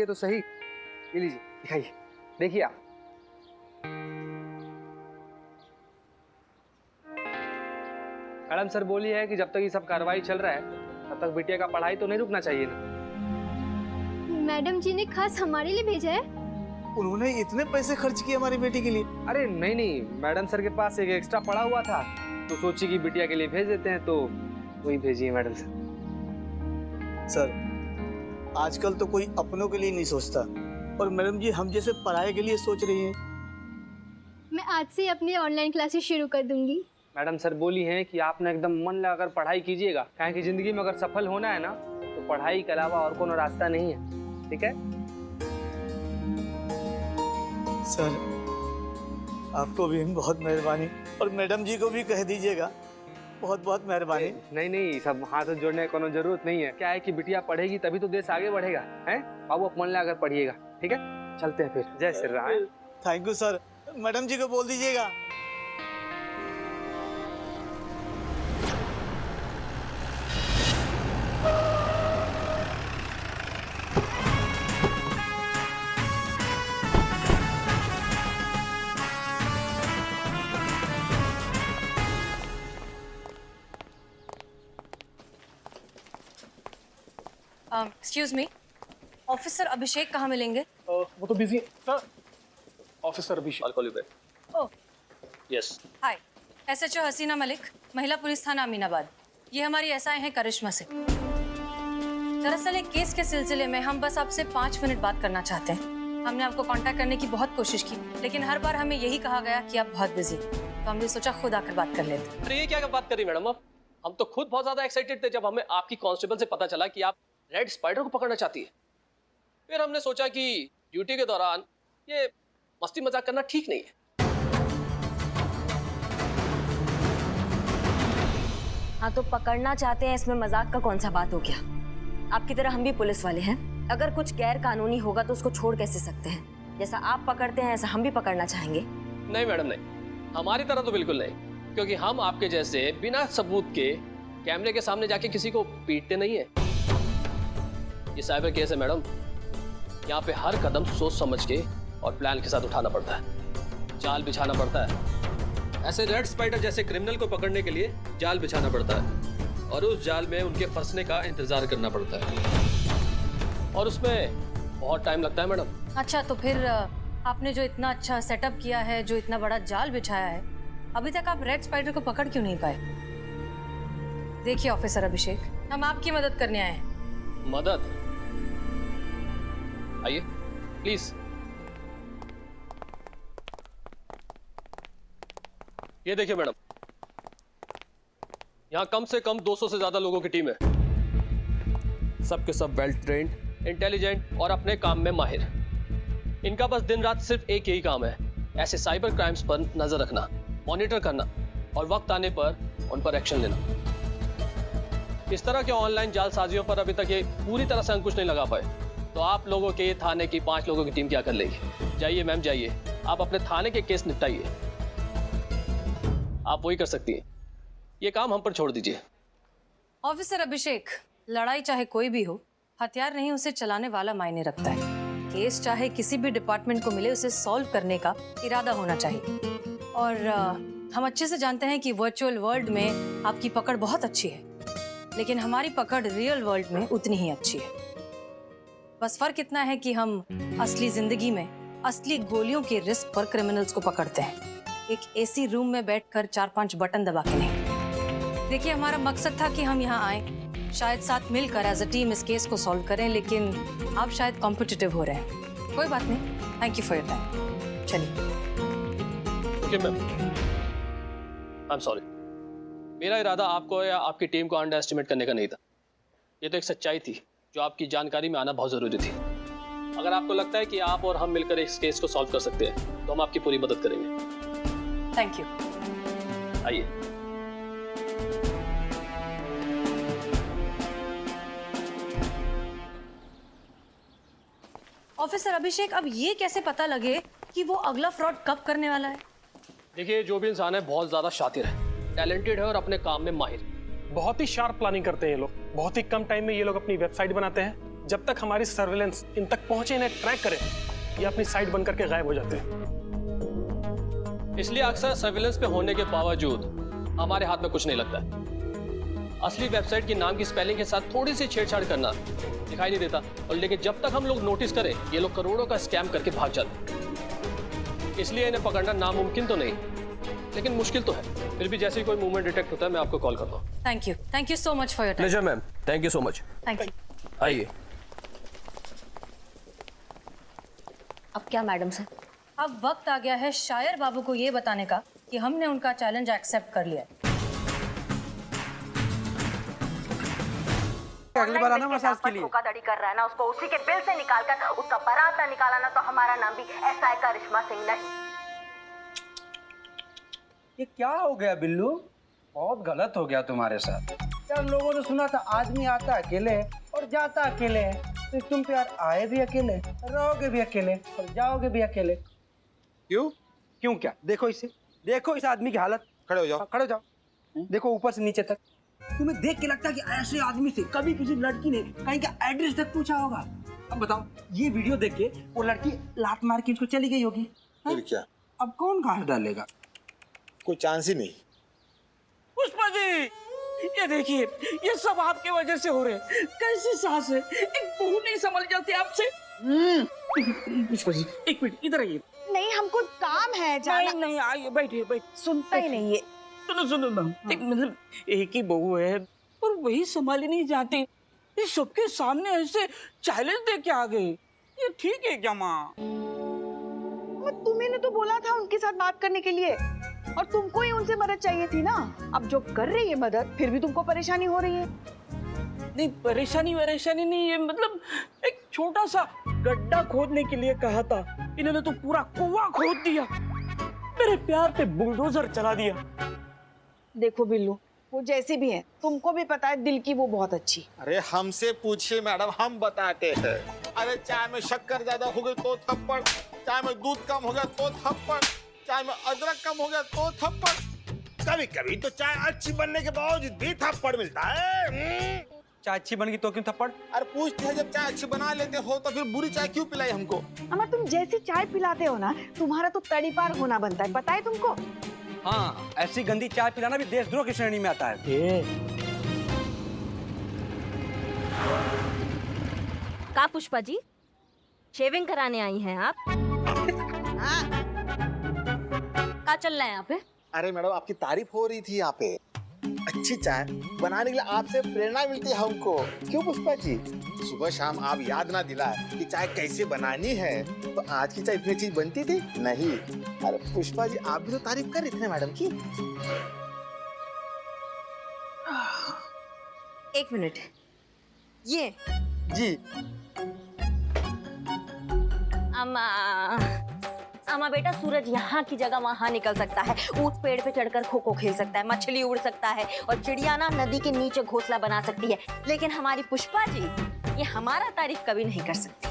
ये तो सही, ये लीजिए दिखाइए, देखिए आप। मैडम सर बोली है कि जब तक ये सब कार्रवाई चल रहा है तब तक बिटिया का पढ़ाई तो नहीं रुकना चाहिए ना। मैडम जी ने खास हमारे लिए भेजा है। उन्होंने इतने पैसे खर्च किए हमारी बेटी के लिए? अरे नहीं नहीं, मैडम सर के पास एक एक्स्ट्रा पड़ा हुआ था तो सोची कि बिटिया के लिए भेज देते हैं, तो वही भेजिए मैडम सर। सर आजकल तो कोई अपनों के लिए नहीं सोचता, और मैडम जी हम जैसे पढ़ाई के लिए सोच रही हैं। मैं आज से अपनी ऑनलाइन क्लासेस शुरू कर दूंगी। मैडम सर बोली हैं कि आपने एकदम मन लगाकर पढ़ाई कीजिएगा, क्या कि जिंदगी में अगर सफल होना है ना तो पढ़ाई के अलावा और कोनो रास्ता नहीं है, ठीक है? सर आपको भी बहुत मेहरबानी, और मैडम जी को भी कह दीजिएगा बहुत बहुत मेहरबानी। नहीं नहीं, सब हाथ जोड़ने की कोनो जरूरत नहीं है। क्या है कि बिटिया पढ़ेगी तभी तो देश आगे बढ़ेगा, हैं? बाबू आप मन लगाकर पढ़िएगा, ठीक है? चलते हैं फिर, जय Shri Ram. Thank you sir, madam ji को बोल दीजिएगा। एक्सक्यूज मी, ऑफिसर अभिषेक कहाँ मिलेंगे? वो तो busy sir. Officer Abhishek. I'll call you back. Oh Yes. Hi, SHO हसीना मलिक, महिला पुलिस थाना अमीनाबाद। ये हमारी एसआई हैं करिश्मा से। दरअसल एक केस के सिलसिले में हम बस आपसे 5 मिनट बात करना चाहते हैं। हमने आपको कांटेक्ट करने की बहुत कोशिश की, लेकिन हर बार हमें यही कहा गया कि आप बहुत बिजी, तो हमने सोचा खुद आकर बात कर लेते। अरे ये क्या बात करी मैडम आप? हम तो खुद बहुत ज्यादा एक्साइटेड थे जब हमें आपकी कांस्टेबल से पता चला कि आप रेड स्पाइडर को पकड़ना चाहती है। फिर हमने सोचा कि ड्यूटी के दौरान ये मस्ती मजाक करना ठीक नहीं है। हाँ तो पकड़ना चाहते हैं, इसमें मजाक का कौन सा बात हो गया? आपकी तरह हम भी पुलिस वाले हैं, अगर कुछ गैर कानूनी होगा तो उसको छोड़ कैसे सकते हैं? जैसा आप पकड़ते हैं ऐसा हम भी पकड़ना चाहेंगे। नहीं मैडम नहीं, हमारी तरह तो बिल्कुल नहीं, क्योंकि हम आपके जैसे बिना सबूत के कैमरे के सामने जाके किसी को पीटते नहीं है। ये साइबर केस है मैडम, यहाँ पे हर कदम सोच समझ के और प्लान के साथ उठाना पड़ता है, जाल बिछाना पड़ता है। ऐसे रेड स्पाइडर जैसे क्रिमिनल को पकड़ने के लिए जाल बिछाना पड़ता है, और उस जाल में उनके फंसने का इंतजार करना पड़ता है, और उसमें बहुत टाइम लगता है मैडम। अच्छा तो फिर आपने जो इतना अच्छा सेटअप किया है, जो इतना बड़ा जाल बिछाया है, अभी तक आप रेड स्पाइडर को पकड़ क्यों नहीं पाए? देखिए ऑफिसर अभिषेक, हम आपकी मदद करने आए हैं। मदद? आइए प्लीज। ये देखिए मैडम, यहां कम से कम 200 से ज्यादा लोगों की टीम है, सबके सब वेल ट्रेन्ड, इंटेलिजेंट और अपने काम में माहिर। इनका बस दिन रात सिर्फ एक यही काम है, ऐसे साइबर क्राइम्स पर नजर रखना, मॉनिटर करना और वक्त आने पर उन पर एक्शन लेना। इस तरह के ऑनलाइन जालसाजियों पर अभी तक ये पूरी तरह से अंकुश नहीं लगा पाए, तो आप लोगों के थाने की 5 लोगों की टीम क्या कर लेगी? जाइए मैम जाइए, आप अपने थाने के केस निपटाइए, आप वही कर सकती हैं, ये काम हम पर छोड़ दीजिए। ऑफिसर अभिषेक, लड़ाई चाहे कोई भी हो, हथियार नहीं उसे चलाने वाला मायने रखता है। केस चाहे किसी भी डिपार्टमेंट को मिले, उसे सॉल्व करने का इरादा होना चाहिए। और हम अच्छे से जानते हैं कि वर्चुअल वर्ल्ड में आपकी पकड़ बहुत अच्छी है, लेकिन हमारी पकड़ रियल वर्ल्ड में उतनी ही अच्छी है। बस फर्क इतना है कि हम असली जिंदगी में असली गोलियों के रिस्क पर क्रिमिनल्स को पकड़ते हैं, एक एसी रूम में बैठकर 4-5 बटन दबा के नहीं। देखिए हमारा मकसद था कि हम यहाँ आए, शायद साथ मिलकर एज अ टीम इस केस को सॉल्व करें, लेकिन आप शायद कॉम्पिटिटिव हो रहे हैं। कोई बात नहीं, thank you for your time. चलिए। Okay ma'am, I am sorry, मेरा इरादा आपको या आपकी टीम को अंडर एस्टिमेट करने का नहीं था। ये तो एक सच्चाई थी जो आपकी जानकारी में आना बहुत ज़रूरी थी। अगर आपको लगता है कि आप और हम मिलकर इस केस को सॉल्व कर सकते हैं तो हम आपकी पूरी मदद करेंगे। Thank you. आइए। ऑफिसर अभिषेक, अब ये कैसे पता लगे कि वो अगला फ्रॉड कब करने वाला है? देखिए जो भी इंसान है बहुत ज़्यादा शातिर है, टैलेंटेड है और अपने काम में माहिर। बहुत ही शार्प प्लानिंग करते हैं ये लोग। बहुत ही कम टाइम में ये लोग अपनी वेबसाइट बनाते हैं, जब तक हमारी सर्विलेंस इन तक पहुंचे, इन्हें ट्रैक करे, ये अपनी साइट बंद करके गायब हो जाते हैं। इसलिए अक्सर सर्विलेंस पे होने के बावजूद हमारे हाथ में कुछ नहीं लगता। असली वेबसाइट के नाम की स्पेलिंग के साथ थोड़ी सी छेड़छाड़ करना दिखाई नहीं देता, और लेकिन जब तक हम लोग नोटिस करें, ये लोग करोड़ों का स्कैम करके भाग जाते हैं। इसलिए इन्हें पकड़ना नामुमकिन तो नहीं, लेकिन मुश्किल तो है। फिर भी जैसे ही कोई मूवमेंट डिटेक्ट होता है, मैं आपको कॉल करता हूँ। Thank you so much for your time. Pleasure ma'am, thank you so much. Thank you. आइए। अब क्या मैडम सर? अब वक्त आ गया है शायर बाबू को ये बताने का कि हमने उनका चैलेंज एक्सेप्ट कर लिया है। अगली बार आना मसाज के लिए। धोखाधड़ी कर रहा है ना, उसको उसी के बिल से निकालकर उसका बारात ना निकाला ना, तो हमारा नाम भी SI करिश्मा सिंह नहीं। ये क्या हो गया बिल्लू? बहुत गलत हो गया तुम्हारे साथ। यार लोगों ने सुना था आदमी आता अकेले और जाता अकेले है, तो तुम तो यार आए भी अकेले, रहोगे भी अकेले और जाओगे भी अकेले। क्यों? क्यों क्या? देखो इसे, देखो इस आदमी की हालत। खड़े हो जाओ। खड़े हो जाओ। देखो ऊपर से नीचे तक। तुम्हें देख के लगता है कि ऐसे आदमी से कभी किसी लड़की ने कहीं का एड्रेस तक पूछा होगा? अब बताओ, ये वीडियो देख के वो लड़की लात मार के इसको चली गई होगी। फिर क्या? अब कौन घास डालेगा? कोई चांस ही नहीं। पुष्पा जी, ये देखिए, ये सब आपके वजह से हो रहे हैं। कैसी सास है, एक बहू नहीं संभल जाती आपसे। पुष्पा जी, एक मिनट इधर आइए। नहीं, हमको काम है जाना। नहीं आइए, बैठिए बैठ। सुनता ही नहीं है। सुनो ना, एक मतलब एक ही बहू है और वही संभाली नहीं जाती, ये सबके सामने ऐसे चैलेंज दे के आ गई, ये ठीक है क्या माँ? तुम्हें तो बोला था उनके साथ बात करने के लिए, और तुमको ही उनसे मदद चाहिए थी ना। अब जो कर रही है मदद, फिर भी तुमको परेशानी हो रही है। नहीं परेशानी नहीं है, मतलब एक छोटा सा गड्ढा खोदने के लिए कहा था, इन्होंने तो पूरा कुआं खोद दिया, मेरे प्यार पे बुलडोजर चला दिया। देखो बिल्लू, वो जैसी भी है, तुमको भी पता है दिल की वो बहुत अच्छी। अरे हमसे पूछिए मैडम, हम बताते हैं। अरे चाय में शक्कर ज्यादा हो गई तो थप्पड़, चाय में दूध कम हो गया तो थप्पड़, चाय में अदरक कम हो गया तो थप्पड़, कभी कभी तो चाय अच्छी बनने के बावजूद भी थप्पड़ मिलता है। चाय अच्छी बन गई तो क्यों थप्पड़? अरे पूछते हैं, जब चाय अच्छी बना लेते हो तो फिर बुरी चाय क्यों पिलाई हमको? अमर, तुम जैसी चाय पिलाते हो ना, तुम्हारा तो तड़ी पार होना बनता है, पता है तुमको? हाँ, ऐसी गंदी चाय पिलाना भी देशद्रोह की श्रेणी में आता है। का पुष्पा जी, शेविंग कराने आई हैं आप? का चल रहा है यहाँ पे? अरे मैडम, आपकी तारीफ हो रही थी यहाँ पे। अच्छी चाय बनाने के लिए आपसे प्रेरणा मिलती है हमको, क्यों पुष्पा जी? सुबह शाम आप याद ना दिलाए कि चाय कैसे बनानी है, तो आज की चाय इतनी चीज बनती थी नहीं। अरे पुष्पा जी, आप भी तो तारीफ कर रहे थे मैडम की। एक मिनट, ये जी अमा बेटा, सूरज यहाँ की जगह वहाँ निकल सकता है, ऊंट पेड़ पे चढ़कर खो खो खेल सकता है, मछली उड़ सकता है, और चिड़िया ना नदी के नीचे घोंसला बना सकती है, लेकिन हमारी पुष्पा जी ये हमारा तारीफ कभी नहीं कर सकती।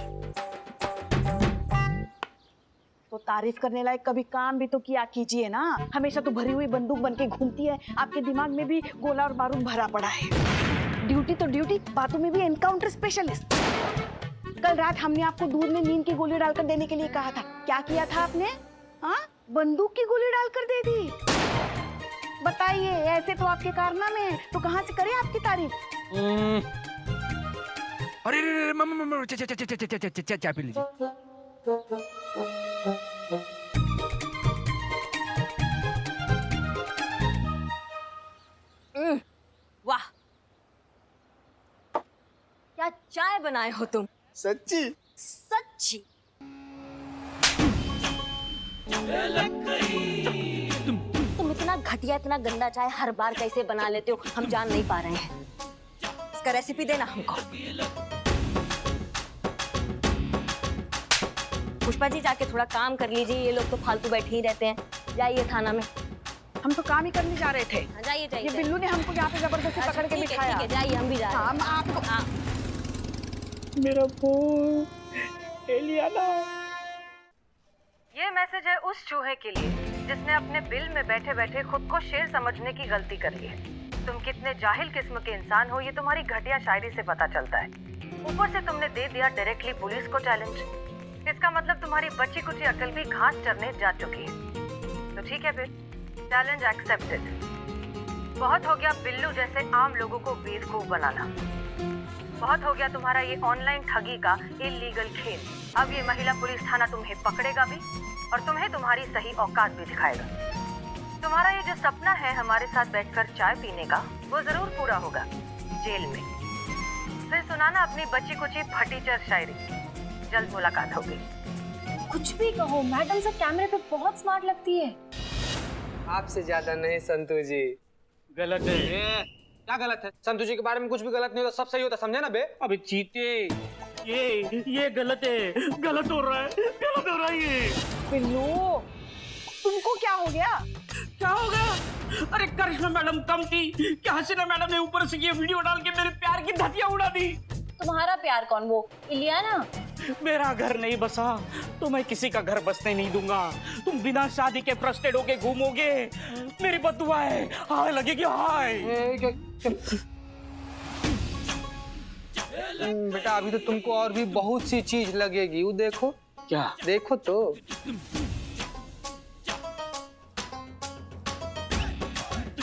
तो तारीफ करने लायक कभी काम भी तो किया कीजिए ना। हमेशा तो भरी हुई बंदूक बन के घूमती है, आपके दिमाग में भी गोला और बारूद भरा पड़ा है। ड्यूटी तो ड्यूटी, बातों में भी एनकाउंटर स्पेशलिस्ट। कल रात हमने आपको दूध में नींद की गोली डालकर देने के लिए कहा था, क्या किया था आपने? हाँ, बंदूक की गोली डालकर दे दी। बताइए, ऐसे तो आपके कारनामे हैं, तो कहाँ से करें आपकी तारीफ? अरे मम्मा, चाय पी लीजिए। वाह, क्या चाय बनाए हो तुम! सच्ची? सच्ची। तुम इतना घटिया, इतना गंदा चाय हर बार कैसे बना लेते हो, हम जान नहीं पा रहे हैं। इसका रेसिपी देना हमको। पुष्पा जी, जाके थोड़ा काम कर लीजिए, ये लोग तो फालतू बैठे ही रहते हैं। जाइए थाना में। हम तो काम ही करने जा रहे थे। जाइए जाइए। ये बिल्लू ने हमको यहाँ पे जबरदस्ती पकड़ के बिठाया। ठीक है, जाइए, हम भी जा रहे हैं। हम आपको मेरा फोन एलियाना। ये मैसेज है उस चूहे के लिए जिसने अपने बिल में बैठे बैठे खुद को शेर समझने की गलती कर ली है। तुम कितने जाहिल किस्म के इंसान हो, ये तुम्हारी घटिया शायरी से पता चलता है। ऊपर से तुमने दे दिया डायरेक्टली पुलिस को चैलेंज। इसका मतलब तुम्हारी बच्ची कुची अकल भी घास चरने जा चुकी है। तो ठीक है फिर, चैलेंज एक्सेप्टेड। बहुत हो गया बिल्लू जैसे आम लोगों को बेवकूफ बनाना। बहुत हो गया तुम्हारा ये ऑनलाइन ठगी का इलीगल खेल। अब ये महिला पुलिस थाना तुम्हें पकड़ेगा भी और तुम्हें तुम्हारी सही औकात भी दिखाएगा। तुम्हारा ये जो सपना है हमारे साथ बैठकर चाय पीने का, वो जरूर पूरा होगा जेल में। फिर सुनाना अपनी बच्ची कुची फटीचर शायरी। जल्द मुलाकात होगी। कुछ भी कहो, मैडम से कैमरे पे बहुत स्मार्ट लगती है। आपसे ज्यादा नहीं संतू जी। गलत है। क्या गलत है? संतू जी के बारे में कुछ भी गलत नहीं होता, सब सही होता, समझे ना बे? अबे चीते, ये गलत है, गलत हो रहा है, गलत हो रहा है ये। बिल्लू, तुमको क्या हो गया? क्या हो गया? अरे करिश्मा मैडम कम थी कि हसीना मैडम ने ऊपर से ये वीडियो डाल के मेरे प्यार की धतियां उड़ा दी। तुम्हारा प्यार कौन? वो इलियाना? मेरा घर नहीं बसा तो मैं किसी का घर बसने नहीं दूंगा। तुम बिना शादी के फ्रस्ट्रेट होके घूमोगे, मेरी बददुआ है। हाय लगेगी हाय। बेटा अभी तो तुमको और भी बहुत सी चीज लगेगी, वो देखो। क्या? देखो तो।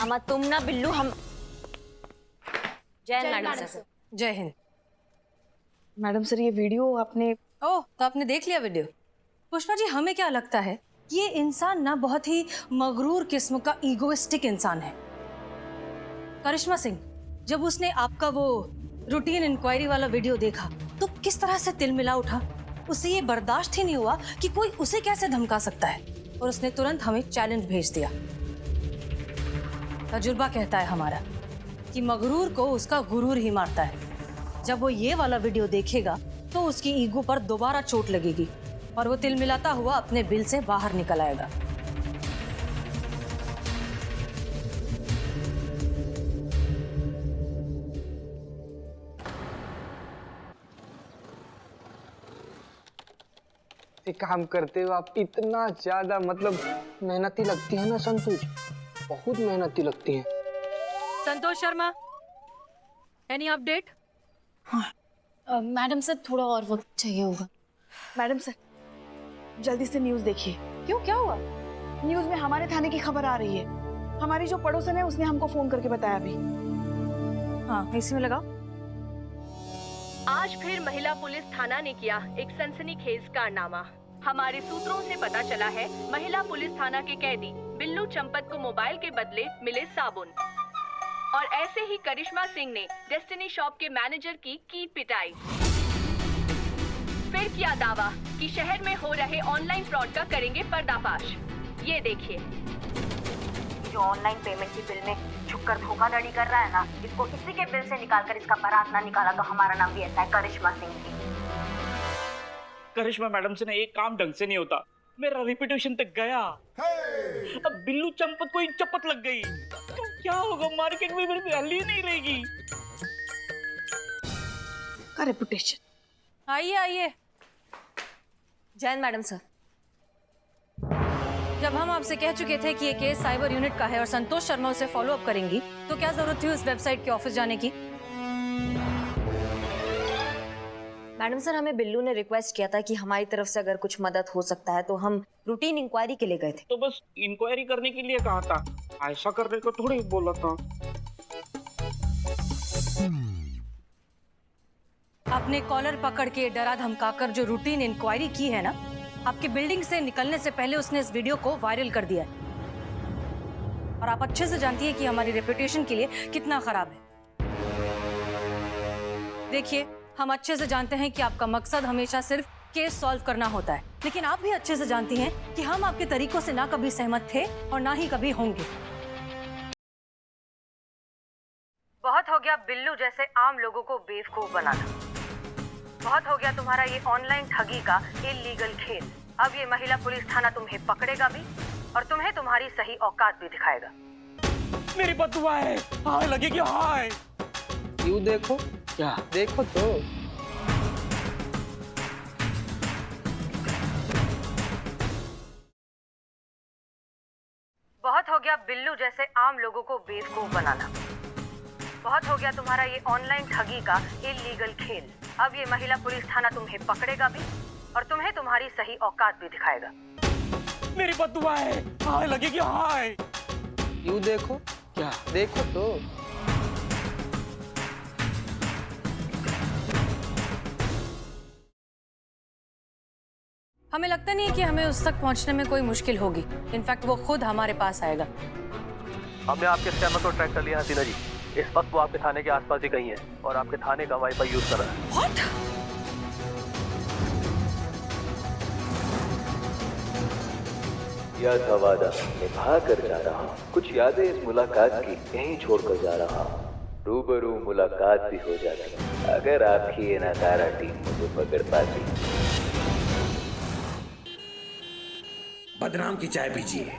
अम्मा तुम ना बिल्लू, हम जय मैडम सर। जय हिंद। मैडम सर, ये वीडियो आपने? ओह, तो आपने देख लिया वीडियो? पुष्पा जी, हमें क्या लगता है, ये इंसान ना बहुत ही मगरूर किस्म का ईगोइस्टिक इंसान है। करिश्मा सिंह, जब उसने आपका वो रूटीन इंक्वायरी वाला वीडियो देखा तो किस तरह से तिलमिला उठा। उसे ये बर्दाश्त ही नहीं हुआ कि कोई उसे कैसे धमका सकता है, और उसने तुरंत हमें चैलेंज भेज दिया। तजुर्बा कहता है हमारा कि मगरूर को उसका गुरूर ही मारता है। जब वो ये वाला वीडियो देखेगा तो उसकी ईगो पर दोबारा चोट लगेगी और वो तिलमिलाता हुआ अपने बिल से बाहर निकल आएगा। काम करते हो आप इतना ज्यादा, मतलब मेहनती लगती है ना संतू जी, बहुत मेहनती लगती है। Santosh Sharma, any update? Madam sir, थोड़ा और वक्त चाहिए होगा। मैडम सर, जल्दी से न्यूज़ देखिए। क्यों, क्या हुआ? न्यूज़ में हमारे थाने की खबर आ रही है। हमारी जो पड़ोसन है उसने हमको फोन करके बताया अभी। हाँ, इसी में लगाओ। आज फिर महिला पुलिस थाना ने किया एक सनसनीखेज कारनामा। हमारे सूत्रों से पता चला है, महिला पुलिस थाना के कैदी बिल्लू चंपत को मोबाइल के बदले मिले साबुन, और ऐसे ही करिश्मा सिंह ने डेस्टिनी शॉप के मैनेजर की पिटाई। फिर किया दावा कि शहर में हो रहे ऑनलाइन फ्रॉड का करेंगे पर्दाफाश। ये देखिए, जो ऑनलाइन पेमेंट की बिल में छुपकर धोखाधड़ी कर रहा है ना, इसको इसी के बिल से निकालकर इसका बारात ना निकाला तो हमारा नाम भी ऐसा है, करिश्मा सिंह जी। करिश्मा मैडम से ना एक काम ढंग से नहीं होता, मेरा रेपुटेशन तक गया। अब बिल्लू चंपत को चपत लग गई तो क्या होगा? मार्केट में मेरी वैल्यू नहीं रहेगी। का रेपुटेशन। आइए आइए। जैन मैडम सर, जब हम आपसे कह चुके थे कि ये केस साइबर यूनिट का है और संतोष शर्मा उसे फॉलो अप करेंगी, तो क्या जरूरत थी उस वेबसाइट के ऑफिस जाने की? मैडम सर, हमें बिल्लू ने रिक्वेस्ट किया था कि हमारी तरफ से अगर कुछ मदद हो सकता है तो हम रूटीन इंक्वायरी के लिए गए थे। तो बस इंक्वायरी करने के लिए कहा था, ऐसा करने को थोड़ी बोला था। आपने कॉलर पकड़ के डरा धमकाकर जो रूटीन इंक्वायरी की है ना, आपकी बिल्डिंग से निकलने से पहले उसने इस वीडियो को वायरल कर दिया है। और आप अच्छे से जानती है कि हमारी रेपुटेशन के लिए कितना खराब है। देखिए, हम अच्छे से जानते हैं कि आपका मकसद हमेशा सिर्फ केस सॉल्व करना होता है, लेकिन आप भी अच्छे से जानती हैं कि हम आपके तरीकों से ना कभी सहमत थे और ना ही कभी होंगे। बहुत हो गया बिल्लू जैसे आम लोगों को बेवकूफ बनाना। बहुत हो गया तुम्हारा ये ऑनलाइन ठगी का इलीगल खेल। अब ये महिला पुलिस थाना तुम्हें पकड़ेगा भी और तुम्हें तुम्हारी सही औकात भी दिखाएगा। मेरी बददुआ है, हाय लगेगी हाय। क्यों? देखो। क्या? देखो तो। बहुत हो गया बिल्लू जैसे आम लोगों को बेवकूफ बनाना। बहुत हो गया तुम्हारा ये ऑनलाइन ठगी का इलीगल खेल। अब ये महिला पुलिस थाना तुम्हें पकड़ेगा भी और तुम्हें तुम्हारी सही औकात भी दिखाएगा। मेरी बददुआ है, हाय लगेगी हाय। यूं देखो, क्या देखो तो। हमें लगता नहीं है कि हमें उस तक पहुंचने में कोई मुश्किल होगी। इनफैक्ट वो खुद हमारे पास आएगा। हमने आपके स्कैमर को ट्रैक कर लिया हसीना जी। इस वक्त वो आपके थाने के आसपास ही कहीं है और आपके थाने का वाईफाई यूज कर रहा है। What? यह था वादा निभा कर जा रहा हूँ। कुछ यादें इस मुलाकात की यहीं छोड़ कर जा रहा हूँ। रूबरू मुलाकात भी हो जाती अगर आपकी ये नकारा टीम मुझे पकड़ पाती। बदनाम की चाय पीजिए।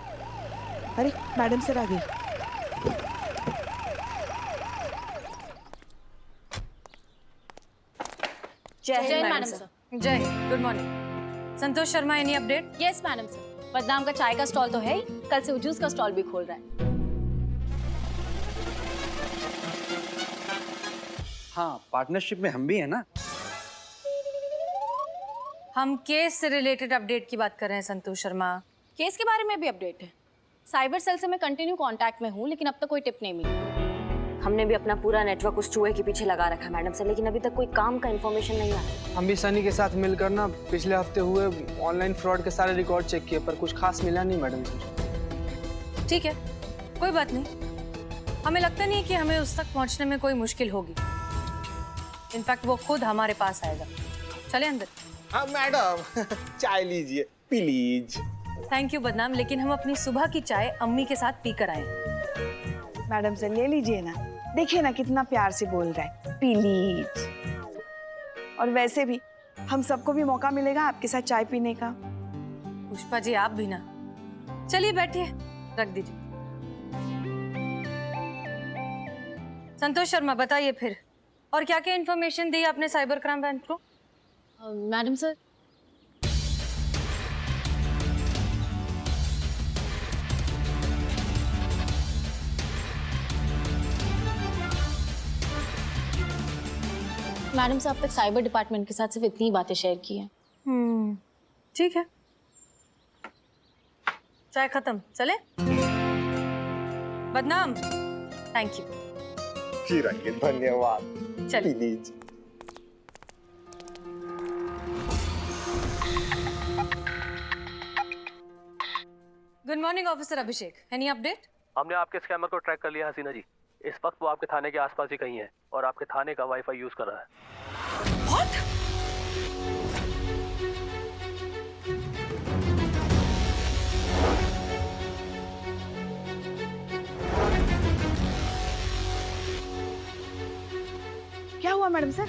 अरे मैडम सर आ गई। जय मैडम सर। जय, good morning. Santosh Sharma, any update? Yes madam sir, बदनाम का चाय का स्टॉल तो है ही, कल से वो जूस का स्टॉल भी खोल रहा है। हाँ, पार्टनरशिप में हम भी है ना। हम केस से रिलेटेड अपडेट की बात कर रहे हैं संतोष शर्मा। केस के बारे में भी अपडेट है। साइबर सेल से मैं कंटिन्यू कांटेक्ट में हूँ, लेकिन अब तक कोई टिप नहीं मिली। हमने भी अपना पूरा नेटवर्क उस चूहे के पीछे लगा रखा मैडम सर, लेकिन अभी तक कोई काम का इन्फॉर्मेशन नहीं आया। हम भी सनी के साथ मिलकर ना पिछले हफ्ते हुए ऑनलाइन फ्रॉड के सारे रिकॉर्ड चेक किए, पर कुछ खास मिला नहीं मैडम सर। ठीक है, कोई बात नहीं। हमें लगता नहीं कि हमें उस तक पहुंचने में कोई मुश्किल होगी। इनफैक्ट वो खुद हमारे पास आएगा। चले अंदर। हाँ मैडम, चाय लीजिए प्लीज। थैंक यू बदनाम, लेकिन हम अपनी सुबह की चाय अम्मी के साथ पी कर आए। मैडम सर ले लीजिए ना, देखिए ना कितना प्यार से बोल रहा है, प्लीज। और वैसे भी हम सबको भी मौका मिलेगा आपके साथ चाय पीने का। पुष्पा जी आप भी ना। चलिए बैठिए, रख दीजिए। संतोष शर्मा बताइए फिर, और क्या क्या इन्फॉर्मेशन दी आपने साइबर क्राइम ब्रांच को? मैडम सर, मैडम साहब तक साइबर डिपार्टमेंट के साथ सिर्फ इतनी ही बातें शेयर की हैं। ठीक है, चाय खत्म, चले? बदनाम, थैंक यू। धन्यवाद। चलिए। Please. Good morning officer Abhishek, any update? हमने आपके स्कैमर को ट्रैक कर लिया हसीना जी। इस वक्त वो आपके थाने के आसपास ही कहीं है और आपके थाने का वाईफाई यूज कर रहा है। What? क्या हुआ मैडम सर?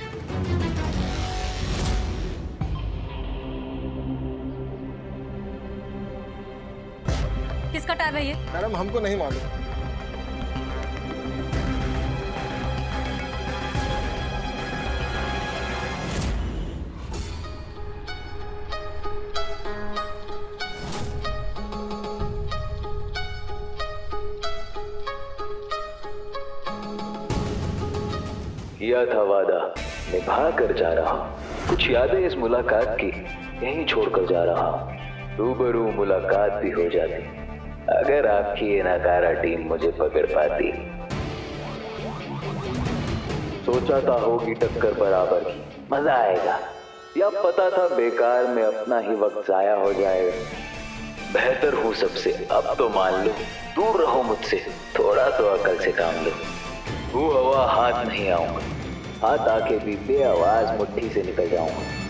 किसका टैब है ये? मैडम हमको नहीं मालूम। किया था वादा निभा कर जा रहा हूँ। कुछ यादें इस मुलाकात की यहीं छोड़ कर जा रहा हूँ। रूबरू मुलाकात भी हो जाती अगर आपकी ये नकारा टीम मुझे पकड़ पाती। सोचा था होगी टक्कर बराबर की, मजा आएगा, या पता था बेकार में अपना ही वक्त जाया हो जाएगा। बेहतर हूँ सबसे, अब तो मान लो, दूर रहो मुझसे, थोड़ा तो अकल से काम लो। हवा हाथ नहीं आऊंगा, हाथ आके भी बेआवाज मुट्ठी से निकल जाऊंगा।